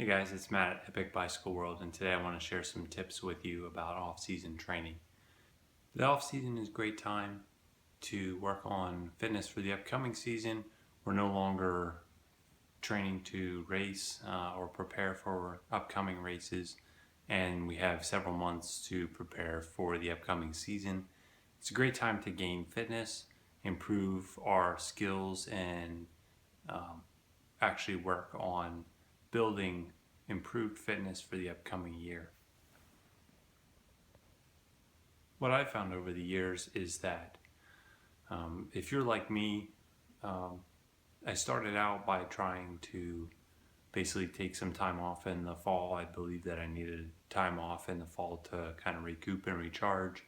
Hey guys, it's Matt at Epic Bicycle World, and today I want to share some tips with you about off-season training. The off-season is a great time to work on fitness for the upcoming season. We're no longer training to race or prepare for upcoming races, and we have several months to prepare for the upcoming season. It's a great time to gain fitness, improve our skills, and actually work on building improved fitness for the upcoming year. What I've found over the years is that if you're like me, I started out by trying to basically take some time off in the fall. I believed that I needed time off in the fall to kind of recoup and recharge.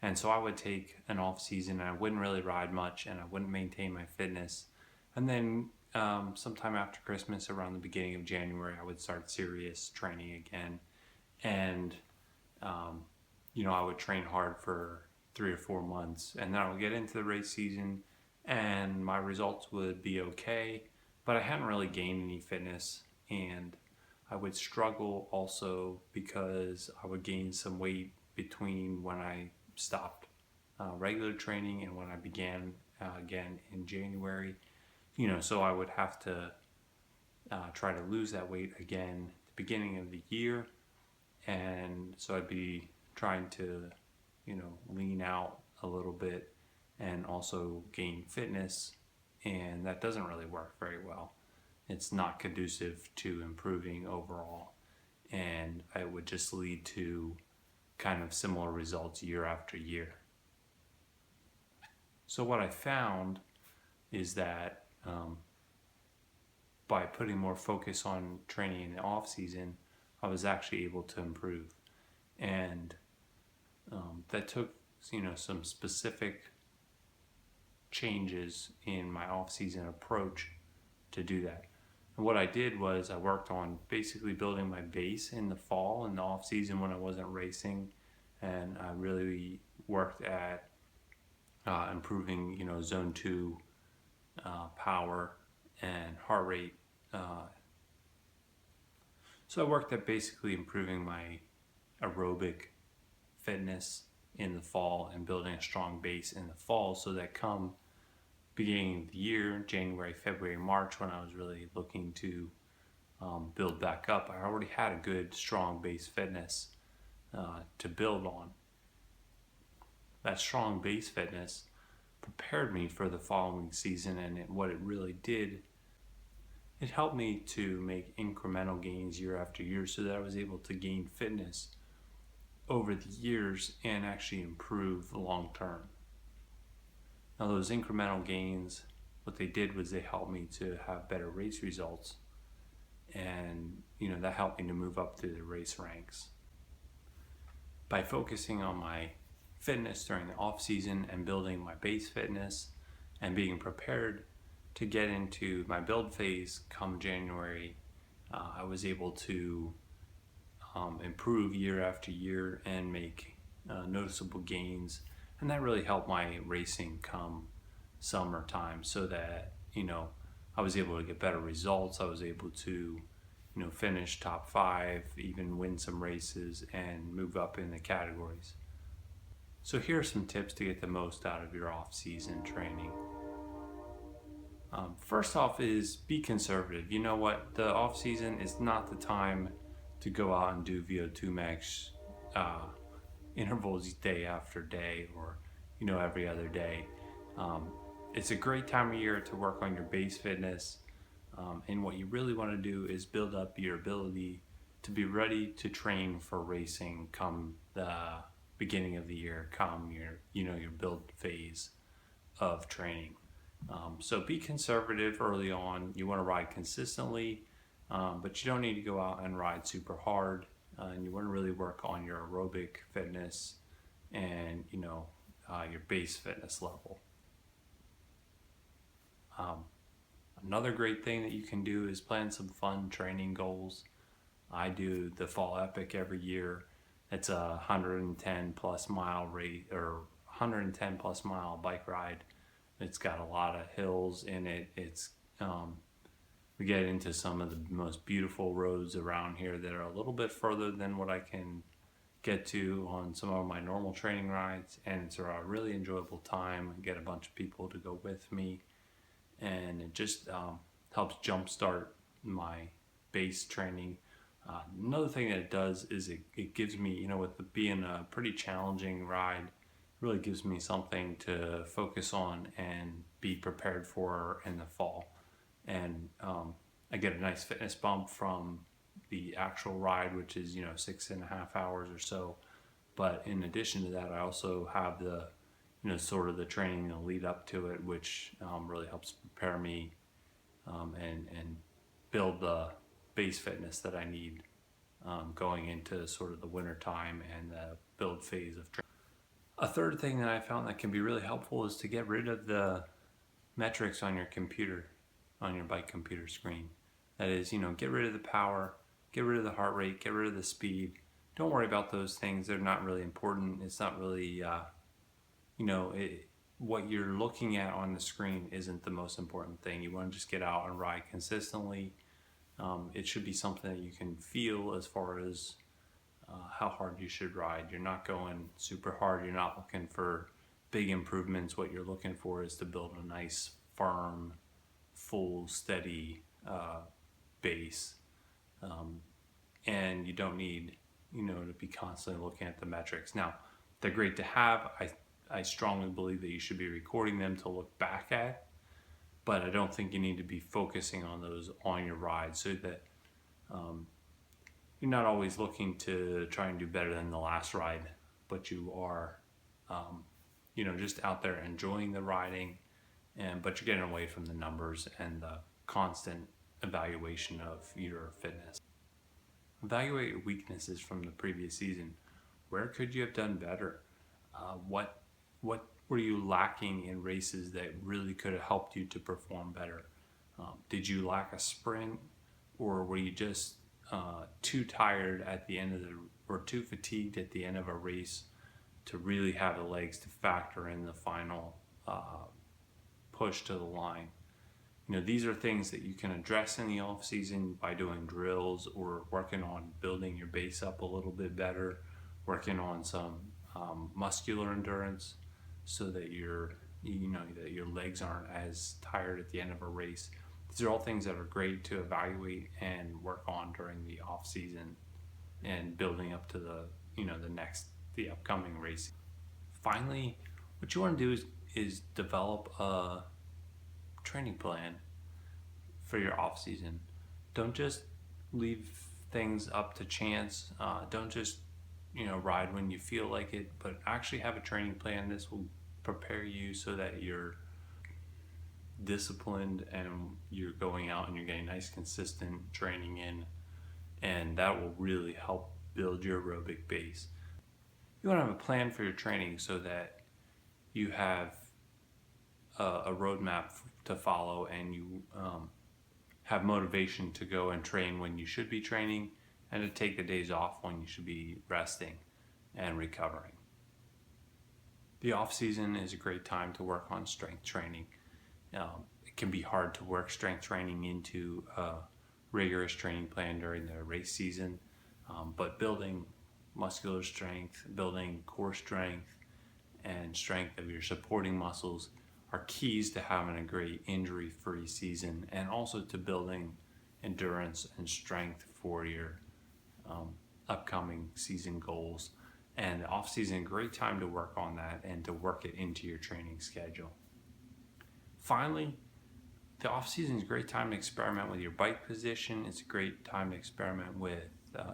And so I would take an off season and I wouldn't really ride much and I wouldn't maintain my fitness. And then sometime after Christmas, around the beginning of January, I would start serious training again. And, I would train hard for 3 or 4 months. And then I would get into the race season and my results would be okay. But I hadn't really gained any fitness. And I would struggle also because I would gain some weight between when I stopped regular training and when I began again in January. So I would have to try to lose that weight again at the beginning of the year. And so I'd be trying to, lean out a little bit and also gain fitness. And that doesn't really work very well. It's not conducive to improving overall. And it would just lead to kind of similar results year after year. So what I found is that by putting more focus on training in the off season, I was actually able to improve, and that took some specific changes in my off season approach to do that. And what I did was I worked on basically building my base in the fall and the off season when I wasn't racing, and I really worked at improving zone 2 power and heart rate. So I worked at basically improving my aerobic fitness in the fall and building a strong base in the fall, so that come beginning of the year, January, February, March, when I was really looking to build back up, I already had a good strong base fitness to build on. That strong base fitness prepared me for the following season, and what it really did, it helped me to make incremental gains year after year so that I was able to gain fitness over the years and actually improve long term. Now those incremental gains, what they did was they helped me to have better race results, and that helped me to move up through the race ranks. By focusing on my fitness during the off season and building my base fitness and being prepared to get into my build phase come January, I was able to improve year after year and make noticeable gains, and that really helped my racing come summertime, so that I was able to get better results. I was able to finish top 5, even win some races and move up in the categories. So here are some tips to get the most out of your off-season training. First off is be conservative. You know what? The off-season is not the time to go out and do VO2 max intervals day after day, or every other day. It's a great time of year to work on your base fitness, and what you really want to do is build up your ability to be ready to train for racing come the beginning of the year, come your build phase of training. So be conservative early on. You want to ride consistently, but you don't need to go out and ride super hard. And you want to really work on your aerobic fitness and your base fitness level. Another great thing that you can do is plan some fun training goals. I do the Fall Epic every year. It's a 110 plus mile rate, or 110 plus mile bike ride. It's got a lot of hills in it. It's we get into some of the most beautiful roads around here that are a little bit further than what I can get to on some of my normal training rides, and it's a really enjoyable time. I get a bunch of people to go with me, and it just helps jumpstart my base training. Another thing that it does is it gives me, with it being a pretty challenging ride, it really gives me something to focus on and be prepared for in the fall. And I get a nice fitness bump from the actual ride, which is 6.5 hours or so. But in addition to that, I also have the sort of the training to lead up to it, which really helps prepare me and build the base fitness that I need going into sort of the winter time and the build phase of training. A third thing that I found that can be really helpful is to get rid of the metrics on your computer, on your bike computer screen. That is, get rid of the power, get rid of the heart rate, get rid of the speed. Don't worry about those things. They're not really important. It's not really, what you're looking at on the screen isn't the most important thing. You want to just get out and ride consistently. It should be something that you can feel as far as how hard you should ride. You're not going super hard. You're not looking for big improvements. What you're looking for is to build a nice, firm, full, steady base. And you don't need, to be constantly looking at the metrics. Now, they're great to have. I strongly believe that you should be recording them to look back at, but I don't think you need to be focusing on those on your ride, so that you're not always looking to try and do better than the last ride, but you are, just out there enjoying the riding, but you're getting away from the numbers and the constant evaluation of your fitness. Evaluate your weaknesses from the previous season. Where could you have done better? What were you lacking in races that really could have helped you to perform better? Did you lack a sprint, or were you just too tired at the end of or too fatigued at the end of a race to really have the legs to factor in the final push to the line? These are things that you can address in the off season by doing drills or working on building your base up a little bit better, working on some muscular endurance, so that that your legs aren't as tired at the end of a race. These are all things that are great to evaluate and work on during the off season and building up to the upcoming race. Finally, what you want to do is develop a training plan for your off season. Don't just leave things up to chance. Don't just ride when you feel like it, but actually have a training plan. This will prepare you so that you're disciplined and you're going out and you're getting nice consistent training in, and that will really help build your aerobic base. You want to have a plan for your training so that you have a roadmap to follow, and you have motivation to go and train when you should be training, and to take the days off when you should be resting and recovering. The off season is a great time to work on strength training. It can be hard to work strength training into a rigorous training plan during the race season, but building muscular strength, building core strength, and strength of your supporting muscles are keys to having a great injury-free season, and also to building endurance and strength for your upcoming season goals. And the off season, great time to work on that and to work it into your training schedule. Finally, the off season is a great time to experiment with your bike position. It's a great time to experiment with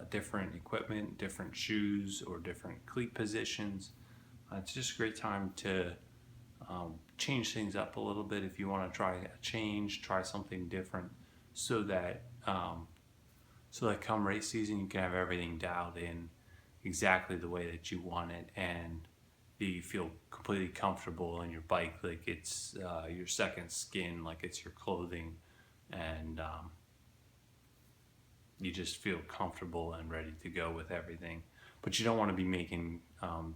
different equipment, different shoes, or different cleat positions. It's just a great time to change things up a little bit. If you want to try a change, try something different, so that come race season you can have everything dialed in exactly the way that you want it, and you feel completely comfortable in your bike, like it's your second skin, like it's your clothing, and you just feel comfortable and ready to go with everything. But you don't want to be making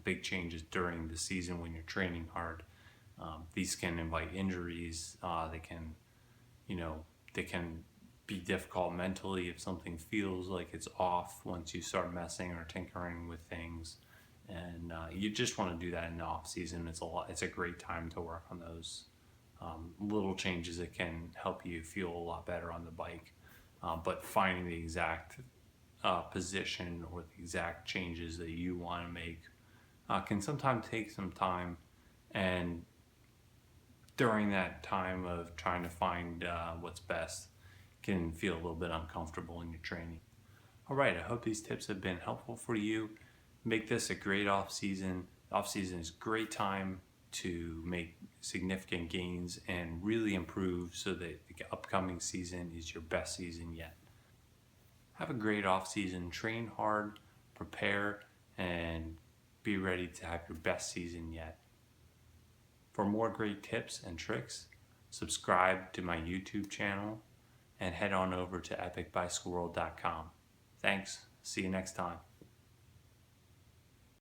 big changes during the season when you're training hard. These can invite injuries. They can be difficult mentally if something feels like it's off once you start messing or tinkering with things. And you just want to do that in the off season. It's a great time to work on those little changes that can help you feel a lot better on the bike. But finding the exact position or the exact changes that you want to make can sometimes take some time. And during that time of trying to find what's best, can feel a little bit uncomfortable in your training. All right, I hope these tips have been helpful for you. Make this a great off season. Off season is a great time to make significant gains and really improve so that the upcoming season is your best season yet. Have a great off season. Train hard, prepare, and be ready to have your best season yet. For more great tips and tricks, subscribe to my YouTube channel and head on over to epicbicycleworld.com. Thanks. See you next time.